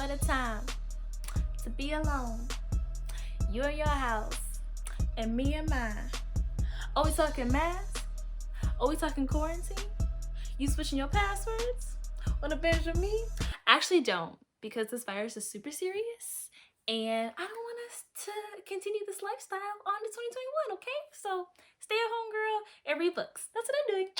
what a time to be alone. You in your house, and me in mine. Are we talking mask? Are we talking quarantine? You switching your passwords? Wanna binge with me? Actually don't, because this virus is super serious, and I don't want us to continue this lifestyle on to 2021, okay? So stay at home, girl, and read books. That's what I'm doing.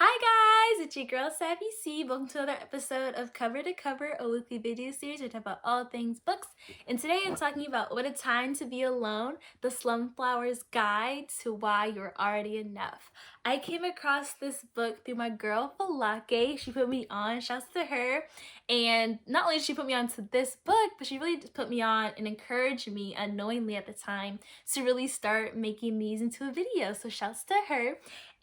Hi guys, it's your girl Savvy C. Welcome to another episode of Cover to Cover, a weekly video series where we talk about all things books. And today I'm talking about What a Time to Be Alone, the Slumflower's Guide to Why You're Already Enough. I came across this book through my girl Falake. She put me on, shouts to her. And not only did she put me on to this book, but she really just put me on and encouraged me unknowingly at the time to really start making these into a video. So shouts to her.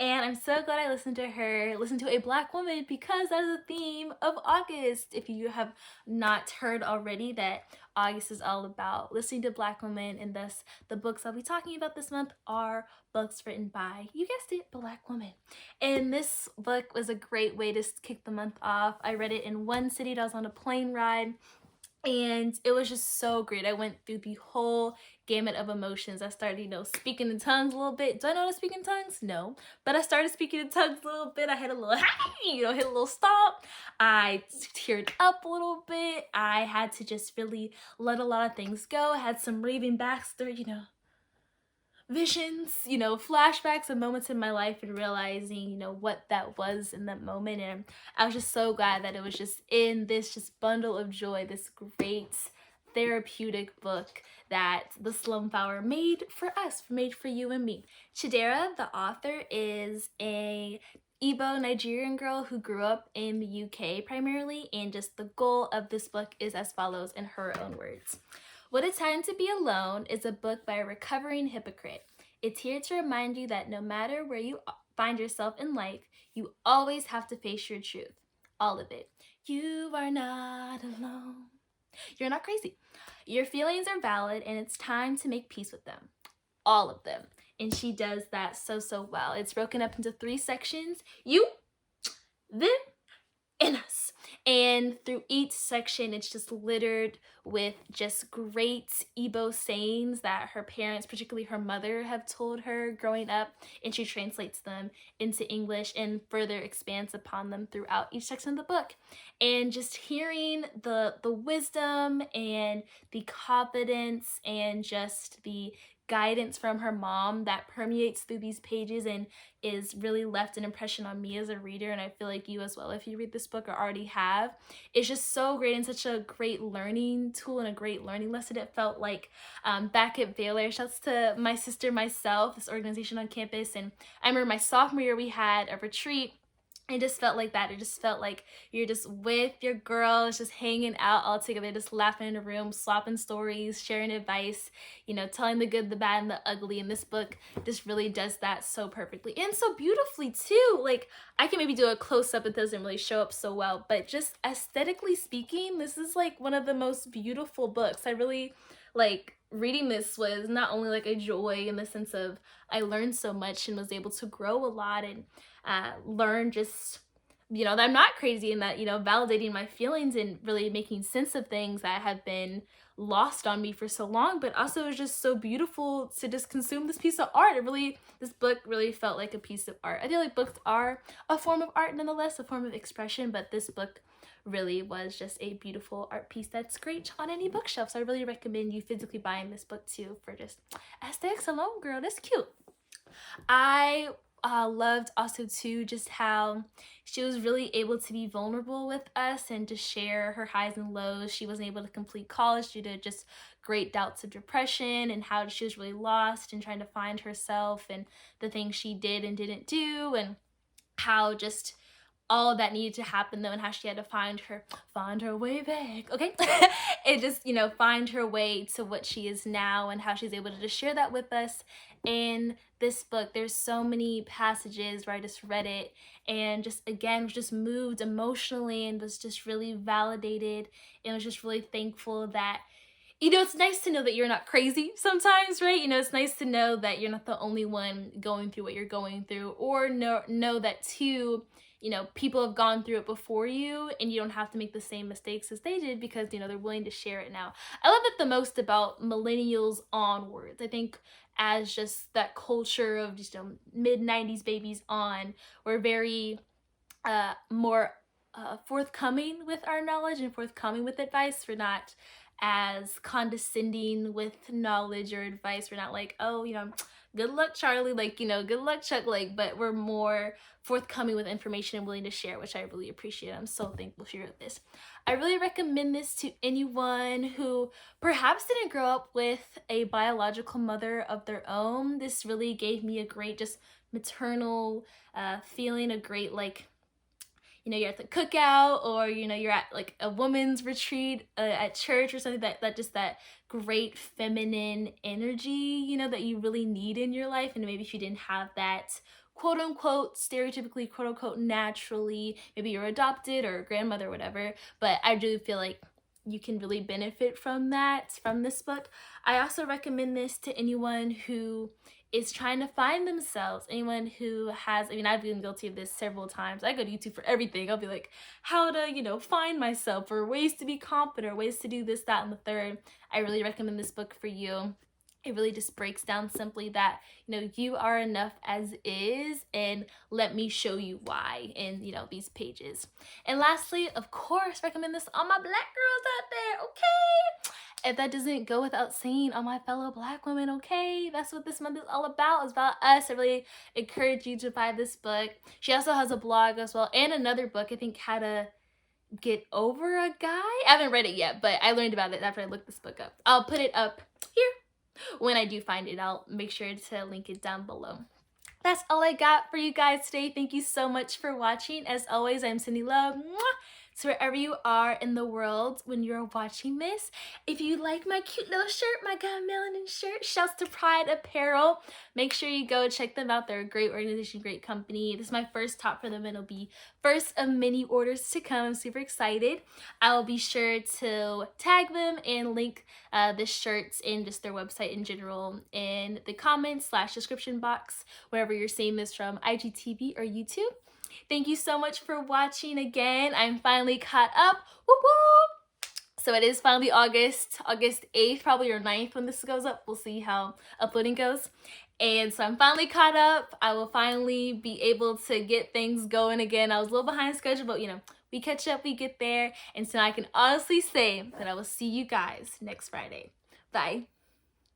And I'm so glad I listened to her, listened to a Black woman, because that is the theme of August. If you have not heard already, that August is all about listening to Black women, and thus the books I'll be talking about this month are books written by, you guessed it, Black women. And this book was a great way to kick the month off. I read it in one sitting. I was on a plane ride, and it was just so great. I went through the whole gamut of emotions. I started, speaking in tongues a little bit. Do I know how to speak in tongues? No. But I started speaking in tongues a little bit. I had a little, hit a little stomp. I teared up a little bit. I had to just really let a lot of things go. I had some raving backs through, visions, flashbacks of moments in my life, and realizing, what that was in that moment. And I was just so glad that it was just in this just bundle of joy, this great therapeutic book that the Slumflower made for us, made for you and me. Chidera, the author, is a Igbo Nigerian girl who grew up in the UK primarily, and just the goal of this book is as follows in her own words. What a Time to Be Alone is a book by a recovering hypocrite. It's here to remind you that no matter where you find yourself in life, you always have to face your truth. All of it. You are not alone. You're not crazy. Your feelings are valid, and it's time to make peace with them. All of them. And she does that so well. It's broken up into 3 sections. You, them, and us. And through each section, it's just littered with just great Igbo sayings that her parents, particularly her mother, have told her growing up, and she translates them into English and further expands upon them throughout each section of the book. And just hearing the wisdom and the confidence and just the guidance from her mom that permeates through these pages and is really left an impression on me as a reader, and I feel like you as well if you read this book or already have. It's just so great and such a great learning tool and a great learning lesson. It felt like back at Baylor, shouts to My Sister Myself, this organization on campus, and I remember my sophomore year we had a retreat. It just felt like that. It just felt like you're just with your girls, just hanging out all together, just laughing in a room, swapping stories, sharing advice, telling the good, the bad, and the ugly. And this book just really does that so perfectly and so beautifully too. Like, I can maybe do a close-up, it doesn't really show up so well, but just aesthetically speaking, this is like one of the most beautiful books. I really reading this was not only like a joy in the sense of I learned so much and was able to grow a lot and learn just, that I'm not crazy, and that, validating my feelings and really making sense of things that have been lost on me for so long. But also it was just so beautiful to just consume this piece of art. This book really felt like a piece of art. I feel like books are a form of art nonetheless, a form of expression, but this book really was just a beautiful art piece that's great on any bookshelf. So I really recommend you physically buying this book too, for just aesthetics alone, girl. That's cute. I loved also too just how she was really able to be vulnerable with us and to share her highs and lows. She wasn't able to complete college due to just great doubts of depression, and how she was really lost and trying to find herself and the things she did and didn't do, and how just all of that needed to happen though, and how she had to find her way back, okay? And just, find her way to what she is now, and how she's able to just share that with us in this book. There's so many passages where I just read it and just, again, was just moved emotionally and was just really validated, and was just really thankful that you know, it's nice to know that you're not crazy sometimes, right? You know, it's nice to know that you're not the only one going through what you're going through, or know that too, you know, people have gone through it before you and you don't have to make the same mistakes as they did because, you know, they're willing to share it now. I love it the most about millennials onwards. I think as just that culture of just, you know, mid 90s babies on, we're very more forthcoming with our knowledge and forthcoming with advice. We're not as condescending with knowledge or advice. We're not like, oh, you know, good luck, Charlie, like, you know, good luck, Chuck, like, but we're more forthcoming with information and willing to share, which I really appreciate. I'm so thankful for this. I really recommend this to anyone who perhaps didn't grow up with a biological mother of their own. This really gave me a great just maternal feeling, a great like, you know, you're at the cookout, or, you know, you're at like a woman's retreat at church or something, that just that great feminine energy, you know, that you really need in your life. And maybe if you didn't have that quote unquote stereotypically quote unquote naturally, maybe you're adopted or a grandmother or whatever, but I do feel like you can really benefit from that, from this book. I also recommend this to anyone who is trying to find themselves, anyone who has, I mean, I've been guilty of this several times. I go to YouTube for everything. I'll be like, how to, you know, find myself, or ways to be confident, or ways to do this, that, and the third. I really recommend this book for you. It really just breaks down simply that, you know, you are enough as is, and let me show you why in, you know, these pages. And lastly, of course, recommend this all my Black girls out there, okay? If that doesn't go without saying, all my fellow Black women, okay? That's what this month is all about. It's about us. I really encourage you to buy this book. She also has a blog as well, and another book, I think, How to Get Over a Guy. I haven't read it yet, but I learned about it after I looked this book up. I'll put it up here. When I do find it, I'll make sure to link it down below. That's all I got for you guys today. Thank you so much for watching. As always, I'm sending love to wherever you are in the world when you're watching this. If you like my cute little shirt, my God Melanin shirt, shouts to Pride Apparel. Make sure you go check them out. They're a great organization, great company. This is my first top for them, and it'll be first of many orders to come. I'm super excited. I will be sure to tag them and link the shirts and just their website in general in the comments / description box, wherever you're seeing this from, IGTV or YouTube. Thank you so much for watching again. I'm finally caught up. Woo woo! So it is finally August 8th, probably, or 9th when this goes up. We'll see how uploading goes. And so I'm finally caught up. I will finally be able to get things going again. I was a little behind schedule, but, you know, we catch up, we get there. And so I can honestly say that I will see you guys next Friday. Bye.